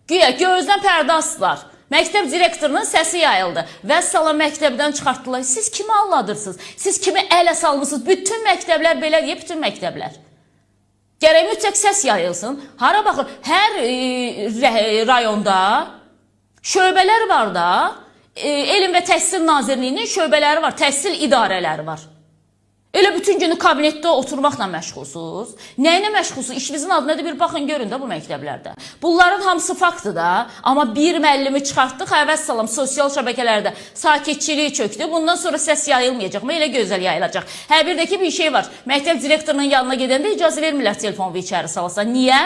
Güya gözdən pərdə asdılar. Məktəb direktorunun səsi yayıldı. Vəssalam məktəbdən çıxartdılar. Siz kimi anladırsınız? Siz kimi ələ salmışsınız? Bütün məktəblər belə deyə, bütün məktəblər. Gərək mütləq səs yayılsın. Hara baxır? Hər rayonda şöbələr var da. Elm və Təhsil Nazirliyinin şöbələri var, təhsil idarələri var. Elə bütün günü kabinetdə oturmaqla məşğulsuz. Nəyinə məşğulsuz? İşinizin adına da bir baxın, görün də bu məktəblərdə. Bunların hamısı faktdır da. Amma bir müəllimi çıxartdıq, əvvəssalam sosial şəbəkələrdə sakitçiliyi çöktü. Bundan sonra səs yayılmayacaq mı? Elə gözəl yayılacaq. Hə, bir də ki bir şey var. Məktəb direktorunun yanına gedəndə icazə vermirlər telefonu içəri salasan. Niyə?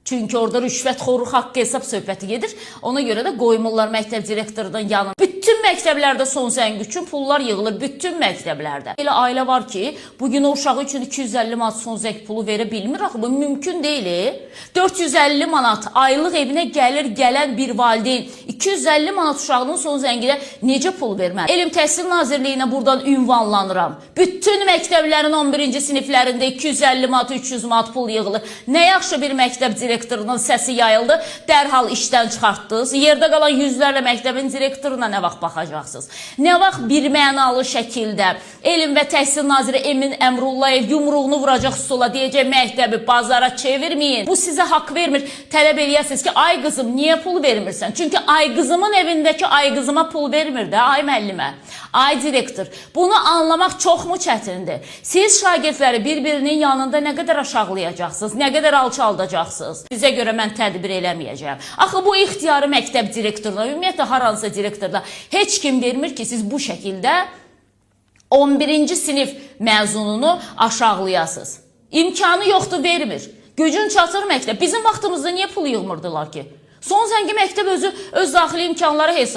Çünki orada rüşvətxorluq haqqı hesab söhbəti gedir. Ona görə də qoymurlar məktəb direktorunun yanına. Bütün məktəblərdə son zəng üçün pullar yığılır. Bütün məktəblərdə. Elə ailə var ki, bugün o uşağı üçün 250 manat son zəng pulu verə bilmir. Axı bu mümkün deyil. 450 manat aylıq evinə gələn bir valideyn 250 manat uşağının son zənginə necə pul verməli? Elm Təhsil Nazirliyinə buradan ünvanlanıram. Bütün məktəblərin 11-ci siniflərində 250 manat, 300 manat pul yığılır. Nə yaxşı bir məktəb direktorunun səsi yayıldı, dərhal işdən çıxartdınız. Yerdə qalan yüzlərlə məktəbin direktoruna nə vaxt baxacaqsınız? Nə vaxt bir mənalı şəkildə Elm və Təhsil Naziri Emin Əmrullayev yumruğunu vuracaq stola, deyəcək məktəbi bazara çevirməyin. Bu sizə haqq vermir. Tələb eləyəsiniz ki, ay qızım, niyə pul vermirsən? Çünki ay qızımın evindəki ay qızıma pul vermir də, ay müəllimə, ay direktor. Bunu anlamaq çox mu çətindir? Siz şagirdləri bir-birinin yanında nə qədər aşağılayacaqsınız, nə qədər alçaldacaqsınız? Sizə görə mən tədbir eləməyəcəyəm. Axı bu ixtiyarı məktəb direktoruna, ümumiyyətlə haransa direktorda heç kim vermir ki, siz bu şəkildə 11-ci sinif məzununu aşağılayasınız. İmkanı yoxdur, vermir. Gücün çatır məktəb. Bizim vaxtımızda niyə pul yığmırdılar ki? Son zəngi məktəb özü öz daxili imkanları hesab